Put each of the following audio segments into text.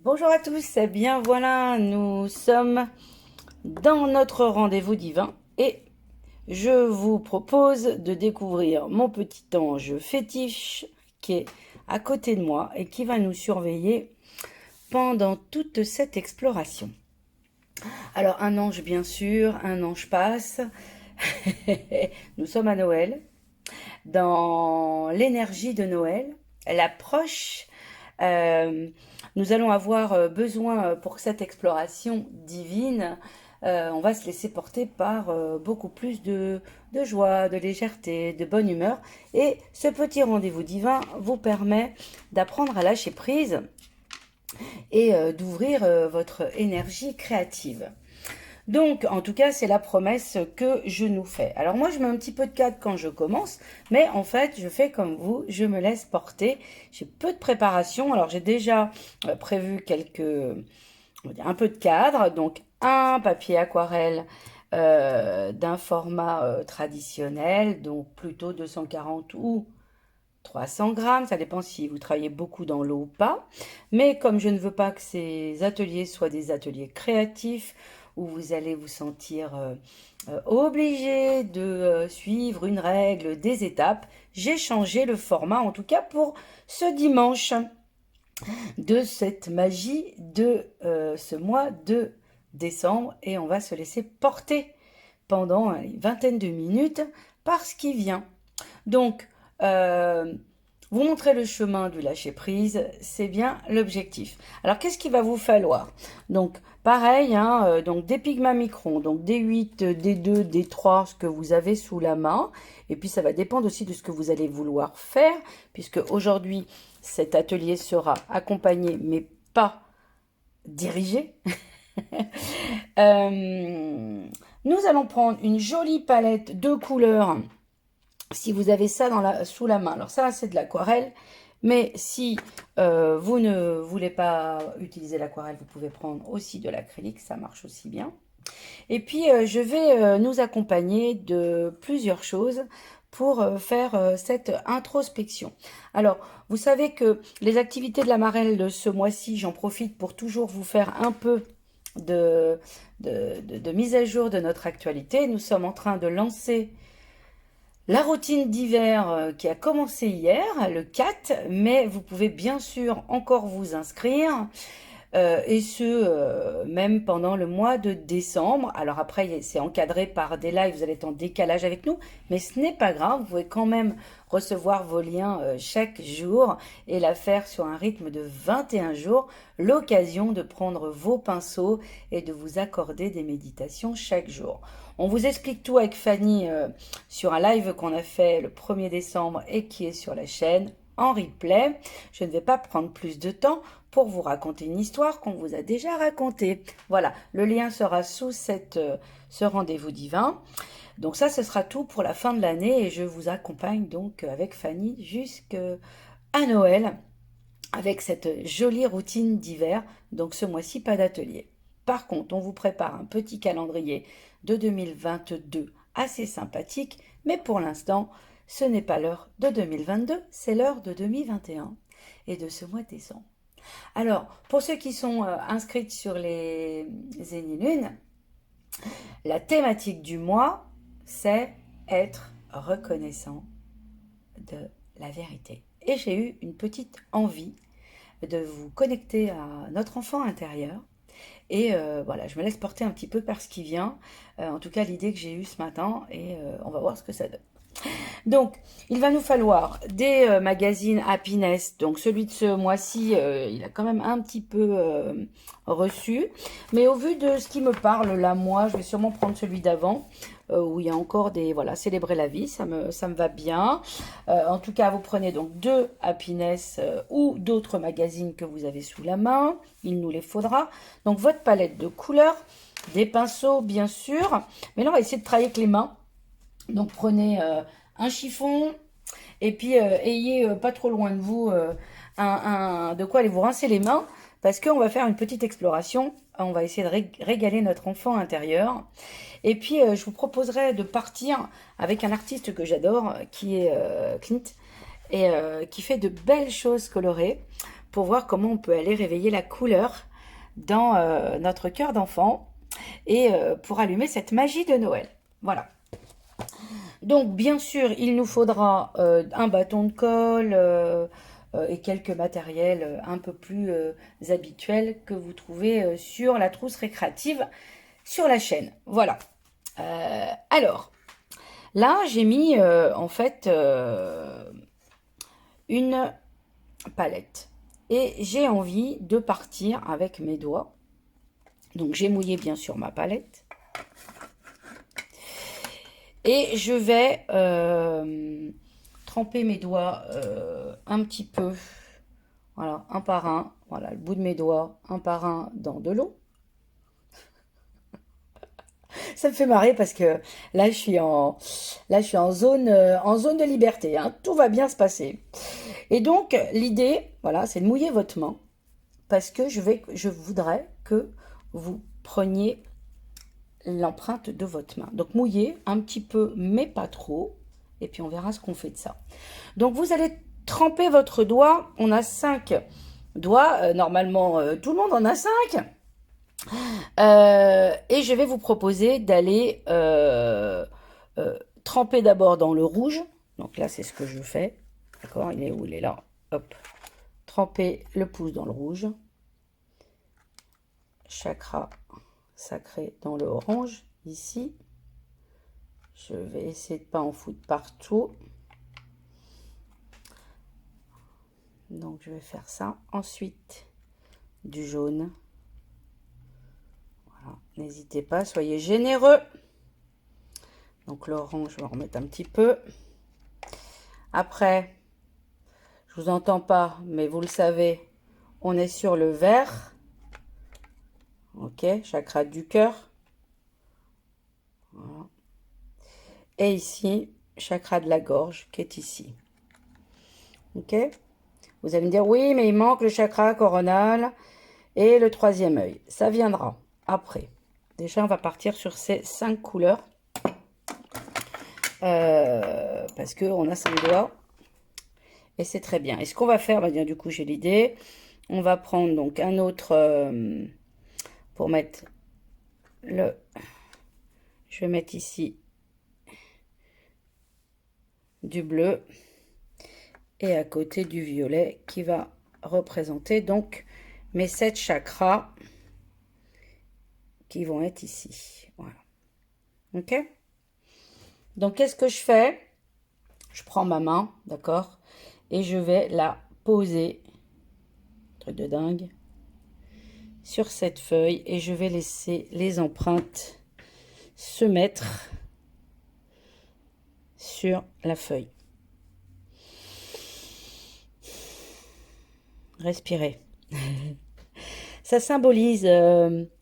Bonjour à tous, eh bien voilà, nous sommes dans notre rendez-vous divin et je vous propose de découvrir mon petit ange fétiche qui est à côté de moi et qui va nous surveiller pendant toute cette exploration. Alors un ange bien sûr, un ange passe, nous sommes à Noël, dans l'énergie de Noël, l'approche. Euh, Nous allons avoir besoin pour cette exploration divine. On va se laisser porter par beaucoup plus de joie, de légèreté, de bonne humeur. Et ce petit rendez-vous divin vous permet d'apprendre à lâcher prise et d'ouvrir votre énergie créative. Donc, en tout cas, c'est la promesse que je nous fais. Alors moi, je mets un petit peu de cadre quand je commence, mais en fait, je fais comme vous, je me laisse porter. J'ai peu de préparation. Alors, j'ai déjà prévu un peu de cadre. Donc, un papier aquarelle d'un format traditionnel, donc plutôt 240 ou 300 grammes, ça dépend si vous travaillez beaucoup dans l'eau ou pas. Mais comme je ne veux pas que ces ateliers soient des ateliers créatifs, où vous allez vous sentir obligé de suivre une règle, des étapes, j'ai changé le format, en tout cas pour ce dimanche, de cette magie de ce mois de décembre. Et on va se laisser porter pendant une vingtaine de minutes par ce qui vient. Donc, vous montrer le chemin du lâcher-prise, c'est bien l'objectif. Alors, qu'est-ce qu'il va vous falloir? Donc, pareil, hein, donc des pigments microns, donc D8, D2, D3, ce que vous avez sous la main. Et puis, ça va dépendre aussi de ce que vous allez vouloir faire, puisque aujourd'hui, cet atelier sera accompagné, mais pas dirigé. Nous allons prendre une jolie palette de couleurs si vous avez ça sous la main. Alors ça, c'est de l'aquarelle. Mais si vous ne voulez pas utiliser l'aquarelle, vous pouvez prendre aussi de l'acrylique. Ça marche aussi bien. Et puis, je vais nous accompagner de plusieurs choses pour faire cette introspection. Alors, vous savez que les activités de la marelle de ce mois-ci, j'en profite pour toujours vous faire un peu de mise à jour de notre actualité. Nous sommes en train de lancer la routine d'hiver qui a commencé hier, le 4, mais vous pouvez bien sûr encore vous inscrire, et ce, même pendant le mois de décembre. Alors après, c'est encadré par des lives, vous allez être en décalage avec nous, mais ce n'est pas grave, vous pouvez quand même recevoir vos liens chaque jour et la faire sur un rythme de 21 jours, l'occasion de prendre vos pinceaux et de vous accorder des méditations chaque jour. On vous explique tout avec Fanny sur un live qu'on a fait le 1er décembre et qui est sur la chaîne en replay. Je ne vais pas prendre plus de temps pour vous raconter une histoire qu'on vous a déjà racontée. Voilà, le lien sera sous ce rendez-vous divin. Donc ça, ce sera tout pour la fin de l'année et je vous accompagne donc avec Fanny jusqu'à Noël avec cette jolie routine d'hiver. Donc ce mois-ci, pas d'atelier. Par contre, on vous prépare un petit calendrier de 2022 assez sympathique, mais pour l'instant, ce n'est pas l'heure de 2022, c'est l'heure de 2021 et de ce mois de décembre. Alors, pour ceux qui sont inscrits sur les Zénilunes, la thématique du mois, c'est être reconnaissant de la vérité. Et j'ai eu une petite envie de vous connecter à notre enfant intérieur. Et voilà, je me laisse porter un petit peu par ce qui vient. En tout cas, l'idée que j'ai eue ce matin, et on va voir ce que ça donne. Donc, il va nous falloir des magazines Happiness. Donc, celui de ce mois-ci, il a quand même un petit peu reçu. Mais au vu de ce qui me parle là, moi, je vais sûrement prendre celui d'avant. Où il y a encore des... Voilà, célébrer la vie, ça me va bien. En tout cas, vous prenez donc deux Happiness ou d'autres magazines que vous avez sous la main. Il nous les faudra. Donc, votre palette de couleurs, des pinceaux, bien sûr. Mais là, on va essayer de travailler avec les mains. Donc, prenez un chiffon et puis ayez pas trop loin de vous de quoi aller vous rincer les mains parce qu'on va faire une petite exploration. On va essayer de régaler notre enfant intérieur. Et puis, je vous proposerai de partir avec un artiste que j'adore, qui est Clint, et qui fait de belles choses colorées. pour voir comment on peut aller réveiller la couleur dans notre cœur d'enfant et pour allumer cette magie de Noël. Voilà. Donc, bien sûr, il nous faudra un bâton de colle et quelques matériels un peu plus habituels que vous trouvez sur la trousse récréative sur la chaîne. Voilà. Alors, là, j'ai mis en fait une palette. Et j'ai envie de partir avec mes doigts. Donc, j'ai mouillé bien sûr ma palette. Et je vais tremper mes doigts un petit peu, voilà, un par un, voilà, le bout de mes doigts, un par un dans de l'eau. Ça me fait marrer parce que là, je suis en zone de liberté, hein. Tout va bien se passer. Et donc, l'idée, voilà, c'est de mouiller votre main parce que je voudrais que vous preniez l'empreinte de votre main. Donc mouillez un petit peu, mais pas trop. Et puis on verra ce qu'on fait de ça. Donc vous allez tremper votre doigt. On a 5 doigts. Normalement, tout le monde en a 5. Et je vais vous proposer d'aller tremper d'abord dans le rouge. Donc là, c'est ce que je fais. D'accord, il est où? Il est là. Hop. Tremper le pouce dans le rouge. Chakra sacré dans le orange, ici. Je vais essayer de ne pas en foutre partout. Donc, je vais faire ça. Ensuite, du jaune. Voilà. N'hésitez pas, soyez généreux. Donc, l'orange, je vais en remettre un petit peu. Après, je vous entends pas, mais vous le savez, on est sur le vert. Ok, chakra du cœur. Voilà. Et ici, chakra de la gorge qui est ici. Ok? Vous allez me dire, oui, mais il manque le chakra coronal et le 3e œil. Ça viendra après. Déjà, on va partir sur ces 5 couleurs. Parce qu'on a 5 doigts. Et c'est très bien. Et ce qu'on va faire, bah, du coup, j'ai l'idée. On va prendre donc un autre pour mettre le... Je vais mettre ici du bleu et à côté du violet qui va représenter donc mes 7 chakras qui vont être ici. Voilà. Ok? Donc, qu'est-ce que je fais? Je prends ma main, d'accord? Et je vais la poser, truc de dingue, sur cette feuille. Et je vais laisser les empreintes se mettre sur la feuille. Respirez. Ça symbolise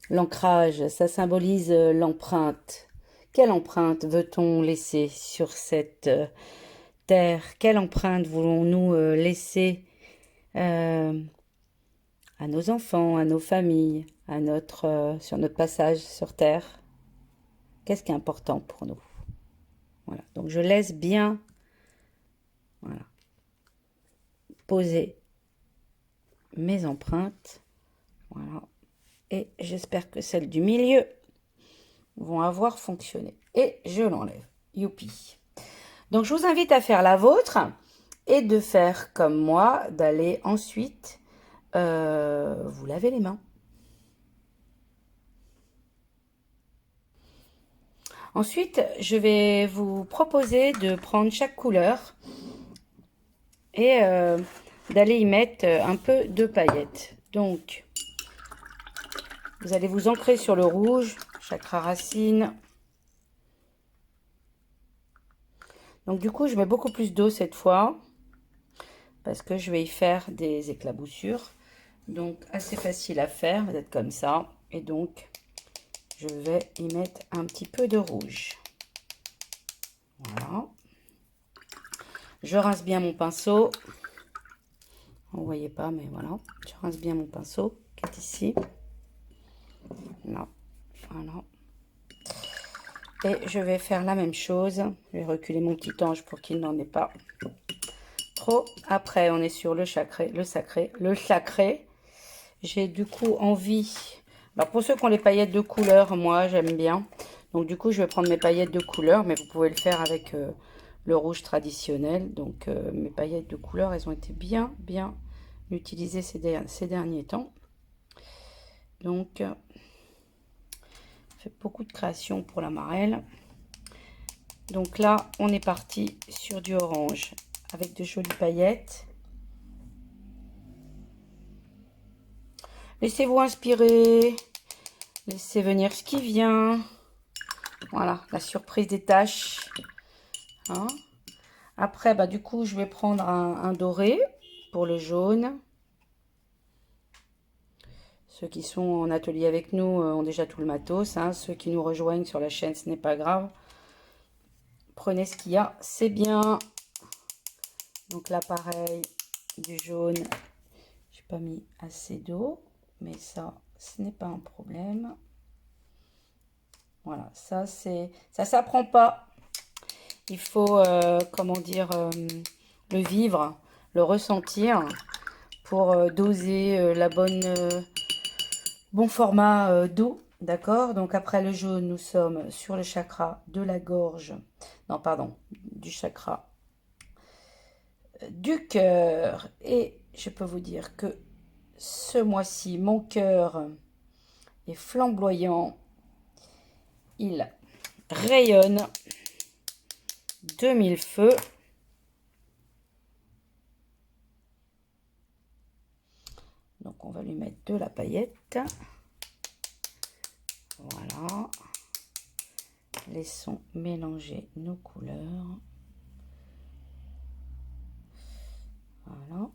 l'ancrage, ça symbolise l'empreinte. Quelle empreinte veut-on laisser sur cette terre? Quelle empreinte voulons-nous laisser à nos enfants, à nos familles, sur notre passage sur terre? Qu'est-ce qui est important pour nous? Voilà. Donc je laisse bien, voilà, poser mes empreintes. Voilà. Et j'espère que celles du milieu vont avoir fonctionné. Et je l'enlève. Youpi. Donc, je vous invite à faire la vôtre et de faire comme moi, d'aller ensuite vous laver les mains. Ensuite, je vais vous proposer de prendre chaque couleur et d'aller y mettre un peu de paillettes. Donc, vous allez vous ancrer sur le rouge, chakra racine. Donc du coup, je mets beaucoup plus d'eau cette fois parce que je vais y faire des éclaboussures. Donc assez facile à faire, vous êtes comme ça. Et donc, je vais y mettre un petit peu de rouge. Voilà. Je rince bien mon pinceau. Vous ne voyez pas, mais voilà. Je rince bien mon pinceau qui est ici. Là. Voilà. Et je vais faire la même chose. Je vais reculer mon petit ange pour qu'il n'en ait pas trop. Après, on est sur le sacré, le sacré, le sacré. J'ai du coup envie... Alors, pour ceux qui ont les paillettes de couleur, moi, j'aime bien. Donc, du coup, je vais prendre mes paillettes de couleur, mais vous pouvez le faire avec le rouge traditionnel. Donc, mes paillettes de couleur, elles ont été bien utilisées ces derniers temps. Donc, je fais beaucoup de créations pour la marelle. Donc là, on est parti sur du orange avec de jolies paillettes. Laissez-vous inspirer. Laissez venir ce qui vient. Voilà, la surprise des tâches. Hein. Après, bah, du coup, je vais prendre un doré pour le jaune. Ceux qui sont en atelier avec nous ont déjà tout le matos. Hein. Ceux qui nous rejoignent sur la chaîne, ce n'est pas grave. Prenez ce qu'il y a, c'est bien. Donc là, pareil, du jaune. J'ai pas mis assez d'eau, mais ça, ce n'est pas un problème. Voilà, ça s'apprend pas. Il faut, comment dire, le vivre, le ressentir pour doser la bon format d'eau. D'accord? Donc après le jaune, nous sommes sur le chakra de la gorge. Non, pardon, du chakra du cœur. Et je peux vous dire que ce mois-ci, mon cœur est flamboyant. Il rayonne de mille feux. Donc on va lui mettre de la paillette. Voilà. Laissons mélanger nos couleurs. Voilà.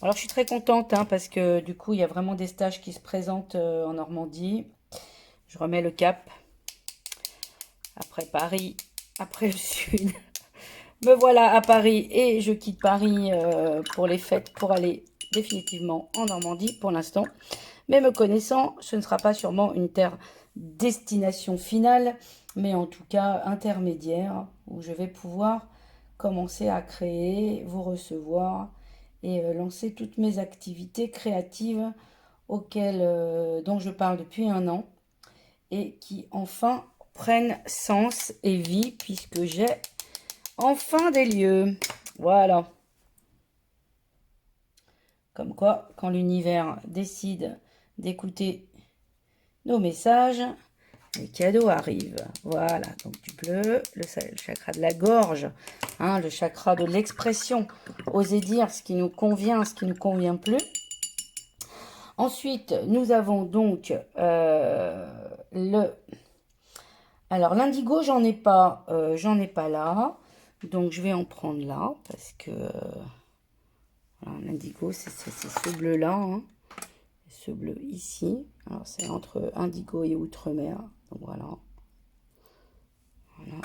Alors je suis très contente hein, parce que du coup il y a vraiment des stages qui se présentent en Normandie. Je remets le cap. Après Paris, après le sud. Me voilà à Paris et je quitte Paris pour les fêtes pour aller définitivement en Normandie pour l'instant. Mais me connaissant, ce ne sera pas sûrement une destination finale, mais en tout cas intermédiaire, où je vais pouvoir commencer à créer, vous recevoir et lancer toutes mes activités créatives dont je parle depuis un an et qui enfin prennent sens et vie puisque j'ai enfin des lieux. Voilà. Comme quoi, quand l'univers décide d'écouter nos messages, les cadeaux arrivent. Voilà, donc du bleu, le chakra de la gorge, hein, le chakra de l'expression. Oser dire ce qui nous convient, ce qui ne nous convient plus. Ensuite, nous avons donc Alors, l'indigo, j'en ai pas là. Donc, je vais en prendre là, parce que voilà, l'indigo, c'est ce bleu-là. Hein. Ce bleu ici. Alors, c'est entre indigo et outre-mer. Donc, voilà. Voilà.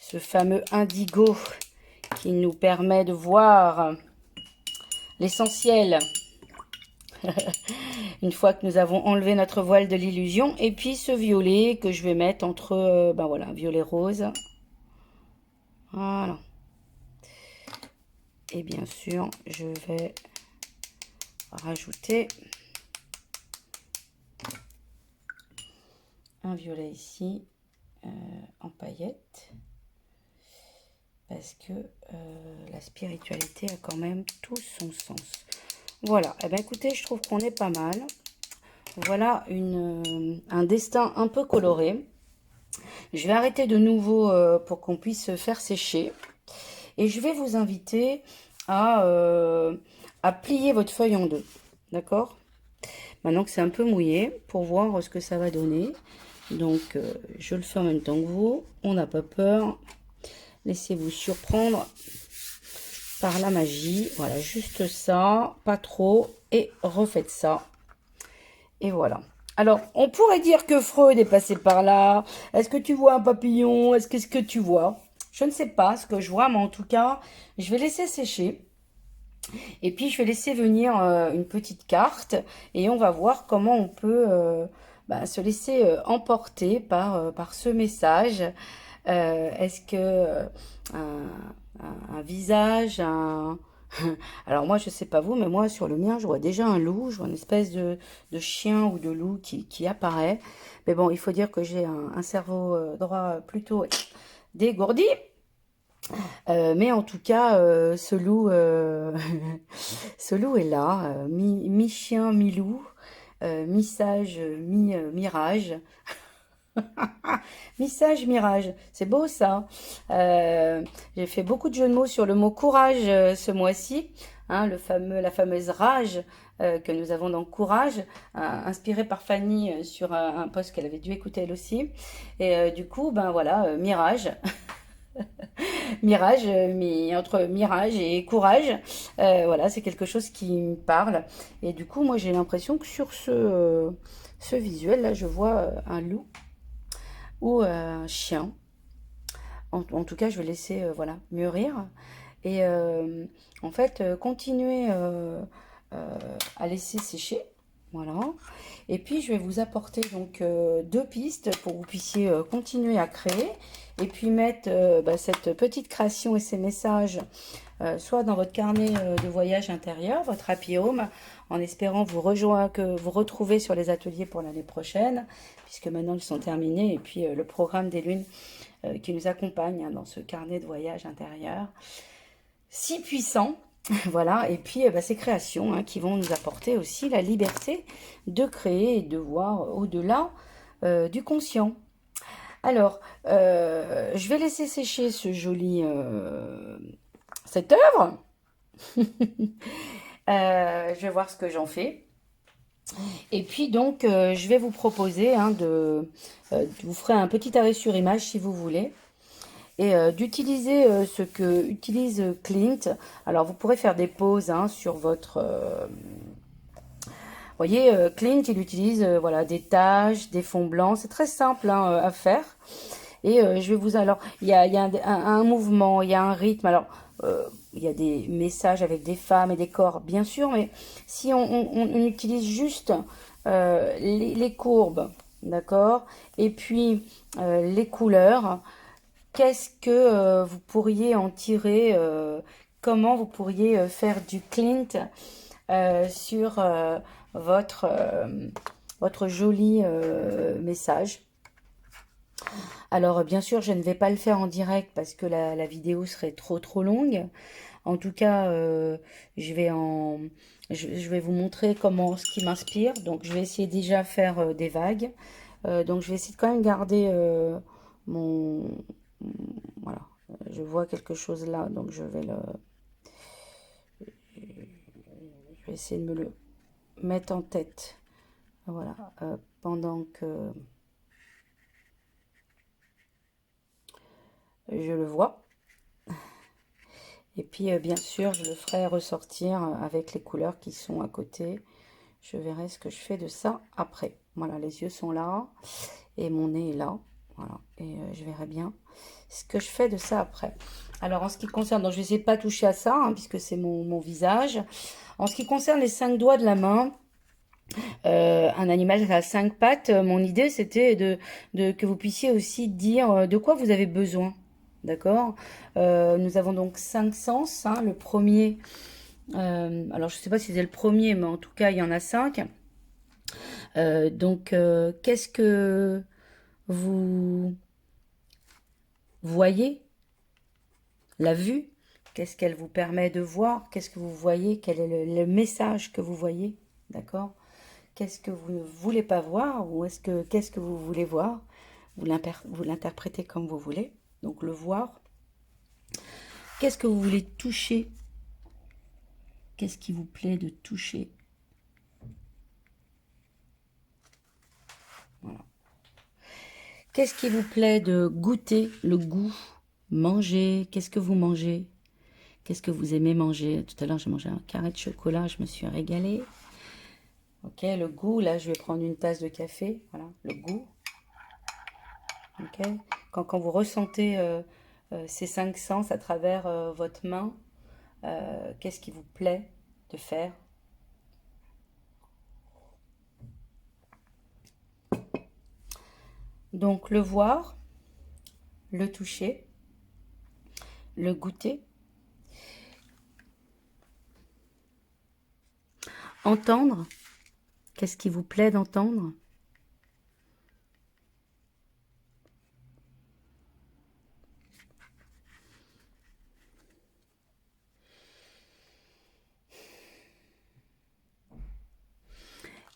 Ce fameux indigo qui nous permet de voir l'essentiel. Une fois que nous avons enlevé notre voile de l'illusion. Et puis ce violet que je vais mettre entre, ben voilà, violet rose. Voilà. Et bien sûr, je vais rajouter un violet ici en paillettes. Parce que la spiritualité a quand même tout son sens. Voilà, eh bien, écoutez, je trouve qu'on est pas mal. Voilà un destin un peu coloré. Je vais arrêter de nouveau pour qu'on puisse faire sécher. Et je vais vous inviter à plier votre feuille en deux. D'accord? Maintenant que c'est un peu mouillé, pour voir ce que ça va donner. Donc, je le fais en même temps que vous. On n'a pas peur. Laissez-vous surprendre par la magie. Voilà, juste ça, pas trop. Et refaites ça. Et voilà. Alors, on pourrait dire que Freud est passé par là. Est-ce que tu vois un papillon? Qu'est-ce que tu vois? Je ne sais pas ce que je vois, mais en tout cas, je vais laisser sécher. Et puis, je vais laisser venir une petite carte. Et on va voir comment on peut bah, se laisser emporter par ce message. Est-ce que un visage, alors moi je sais pas vous, mais moi sur le mien je vois déjà un loup, je vois une espèce de chien ou de loup qui apparaît. Mais bon, il faut dire que j'ai un cerveau droit plutôt dégourdi. Mais en tout cas, ce loup, ce loup est là, mi-chien, mi-loup, mi-sage, mi-mirage. Mi-sage, mirage, c'est beau ça. J'ai fait beaucoup de jeux de mots sur le mot courage ce mois-ci, hein, la fameuse rage que nous avons dans Courage, inspirée par Fanny sur un post qu'elle avait dû écouter elle aussi. Et du coup, ben voilà, mirage. Mirage, entre mirage et courage, voilà, c'est quelque chose qui me parle. Et du coup, moi, j'ai l'impression que sur ce visuel, là, je vois un loup ou un chien. En tout cas, je vais laisser voilà, mûrir. Et en fait, continuer à laisser sécher. Voilà. Et puis, je vais vous apporter donc deux pistes pour que vous puissiez continuer à créer. Et puis mettre bah, cette petite création et ces messages soit dans votre carnet de voyage intérieur, votre Happy Home, en espérant vous rejoindre, que vous retrouvez sur les ateliers pour l'année prochaine, puisque maintenant ils sont terminés, et puis le programme des lunes qui nous accompagne hein, dans ce carnet de voyage intérieur, si puissant. Voilà, et puis bah, ces créations hein, qui vont nous apporter aussi la liberté de créer et de voir au-delà du conscient. Alors, je vais laisser sécher cette œuvre. Je vais voir ce que j'en fais. Et puis donc, je vais vous proposer vous ferez un petit arrêt sur image si vous voulez. Et d'utiliser ce que utilise Clint. Alors, vous pourrez faire des pauses hein, sur votre... Vous voyez, Clint, il utilise voilà, des taches, des fonds blancs. C'est très simple hein, à faire. Et je vais vous... Alors, il y a un mouvement, il y a un rythme. Alors, il y a des messages avec des femmes et des corps, bien sûr. Mais si on utilise juste les courbes, d'accord, et puis les couleurs, qu'est-ce que vous pourriez en tirer comment vous pourriez faire du Clint sur votre joli message. Alors bien sûr, je ne vais pas le faire en direct parce que la vidéo serait trop longue. En tout cas, je vais vous montrer ce qui m'inspire. Donc je vais essayer déjà de faire des vagues. Donc je vais essayer de quand même garder mon... Voilà, je vois quelque chose là, donc je vais essayer de me le mettre en tête. Voilà, pendant que je le vois. Et puis, bien sûr, je le ferai ressortir avec les couleurs qui sont à côté. Je verrai ce que je fais de ça après. Voilà, les yeux sont là et mon nez est là. Voilà, et je verrai bien ce que je fais de ça après. Alors, en ce qui concerne, donc je vais essayer de pas toucher à ça, hein, puisque c'est mon visage. En ce qui concerne les 5 doigts de la main, un animal à 5 pattes, mon idée c'était que vous puissiez aussi dire de quoi vous avez besoin. D'accord. Nous avons donc 5 sens. Hein, le premier, alors je ne sais pas si c'est le premier, mais en tout cas il y en a 5. Donc qu'est-ce que vous voyez? La vue, qu'est-ce qu'elle vous permet de voir? Qu'est-ce que vous voyez? Quel est le message que vous voyez? D'accord. Qu'est-ce que vous ne voulez pas voir ou qu'est-ce que vous voulez voir? Vous l'interprétez comme vous voulez. Donc le voir. Qu'est-ce que vous voulez toucher? Qu'est-ce qui vous plaît de toucher? Voilà. Qu'est-ce qui vous plaît de goûter? Le goût. Manger. Qu'est-ce que vous mangez? Qu'est-ce que vous aimez manger? Tout à l'heure, j'ai mangé un carré de chocolat. Je me suis régalée. Ok, le goût. Là, je vais prendre une tasse de café. Voilà, le goût. Ok. Quand vous ressentez ces 5 sens à travers votre main, qu'est-ce qui vous plaît de faire? Donc le voir, le toucher, le goûter, entendre, qu'est-ce qui vous plaît d'entendre?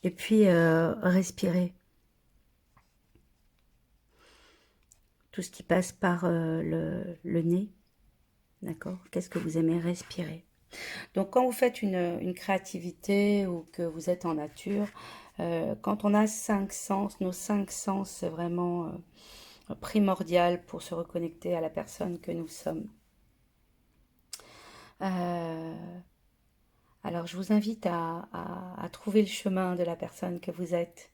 Et puis respirer. Tout ce qui passe par le nez, d'accord? Qu'est-ce que vous aimez respirer? Donc quand vous faites une créativité ou que vous êtes en nature, quand on a 5 sens, nos 5 sens, c'est vraiment primordial pour se reconnecter à la personne que nous sommes. Euh, alors je vous invite à trouver le chemin de la personne que vous êtes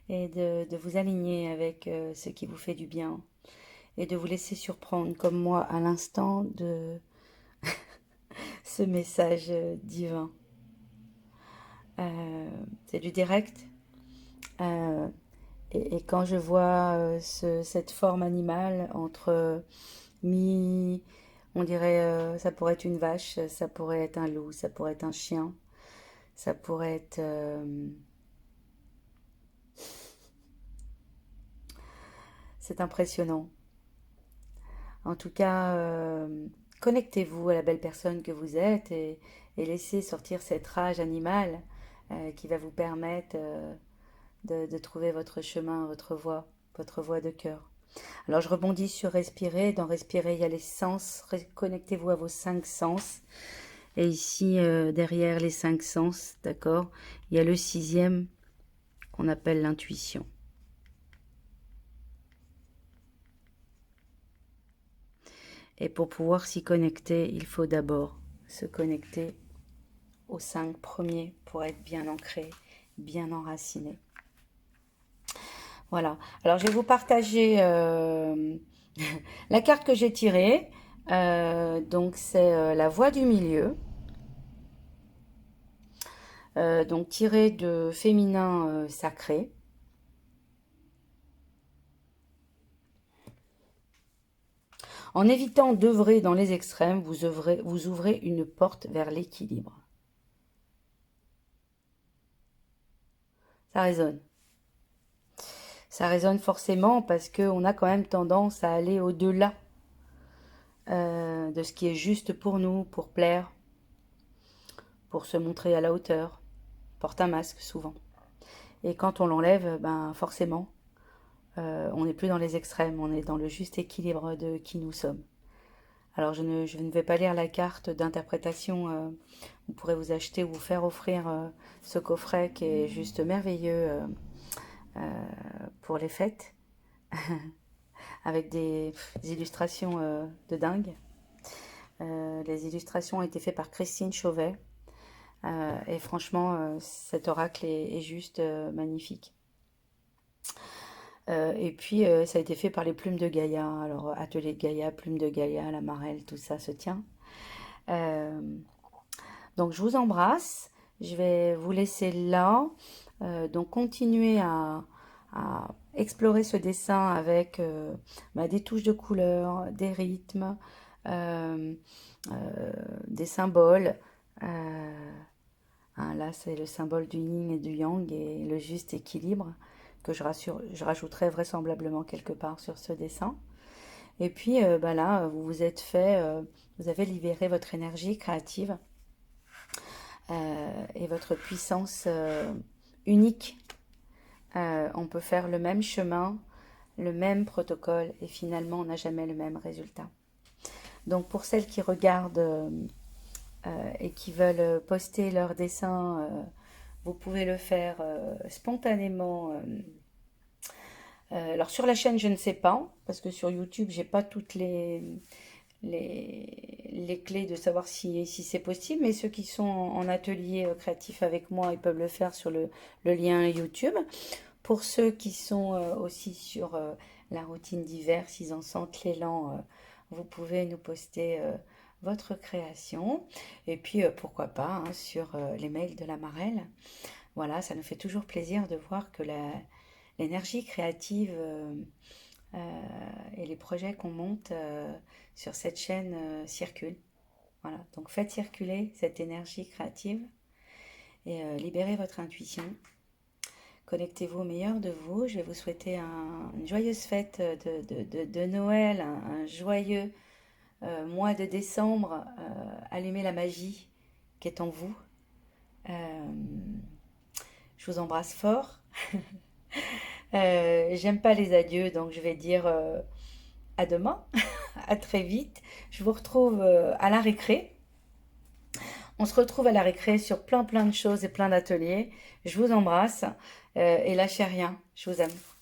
et de vous aligner avec ce qui vous fait du bien et de vous laisser surprendre comme moi à l'instant de ce message divin. C'est du direct. Euh, et quand je vois cette forme animale entre mi, on dirait, ça pourrait être une vache, ça pourrait être un loup, ça pourrait être un chien, ça pourrait être... c'est impressionnant. En tout cas, connectez-vous à la belle personne que vous êtes et laissez sortir cette rage animale qui va vous permettre de trouver votre chemin, votre voie de cœur. Alors je rebondis sur respirer. Dans respirer, il y a les sens. Connectez-vous à vos 5 sens. Et ici, derrière les 5 sens, d'accord, il y a le 6e qu'on appelle l'intuition. Et pour pouvoir s'y connecter, il faut d'abord se connecter aux 5 premiers pour être bien ancré, bien enraciné. Voilà. Alors je vais vous partager la carte que j'ai tirée. Donc c'est la voie du milieu. Donc tirée de féminin sacré. En évitant d'œuvrer dans les extrêmes, vous ouvrez une porte vers l'équilibre. Ça résonne. Ça résonne forcément parce qu'on a quand même tendance à aller au-delà de ce qui est juste pour nous, pour plaire, pour se montrer à la hauteur. On porte un masque souvent. Et quand on l'enlève, ben forcément, on n'est plus dans les extrêmes, on est dans le juste équilibre de qui nous sommes. Alors je ne vais pas lire la carte d'interprétation. Vous pourrez vous acheter ou vous faire offrir ce coffret qui est juste merveilleux pour les fêtes, avec des illustrations de dingue. Les illustrations ont été faites par Christine Chauvet. Et franchement, cet oracle est juste magnifique. Et puis, ça a été fait par les plumes de Gaïa. Alors, atelier de Gaïa, plumes de Gaïa, la marelle, tout ça se tient. Euh, donc, je vous embrasse. Je vais vous laisser là. Donc, continuez à explorer ce dessin avec des touches de couleurs, des rythmes, euh, des symboles. Là, c'est le symbole du yin et du yang et le juste équilibre que je rajouterai vraisemblablement quelque part sur ce dessin. Et puis là, vous vous êtes fait, vous avez libéré votre énergie créative et votre puissance unique. On peut faire le même chemin, le même protocole et finalement on n'a jamais le même résultat. Donc pour celles qui regardent et qui veulent poster leurs dessins, vous pouvez le faire spontanément. Alors sur la chaîne, je ne sais pas, parce que sur YouTube, j'ai pas toutes les clés de savoir si c'est possible, mais ceux qui sont en atelier créatif avec moi, ils peuvent le faire sur le lien YouTube. Pour ceux qui sont aussi sur la routine d'hiver, s'ils en sentent l'élan, vous pouvez nous poster votre création. Et puis pourquoi pas sur les mails de la Marelle. Voilà, ça nous fait toujours plaisir de voir que l'énergie créative et les projets qu'on monte sur cette chaîne circulent. Voilà, donc faites circuler cette énergie créative et libérez votre intuition. Connectez-vous au meilleur de vous. Je vais vous souhaiter une joyeuse fête de Noël, un joyeux mois de décembre. Allumez la magie qui est en vous. Je vous embrasse fort. J'aime pas les adieux, donc je vais dire à demain, à très vite. Je vous retrouve à la récré. On se retrouve à la récré sur plein de choses et plein d'ateliers. Je vous embrasse et lâchez rien. Je vous aime.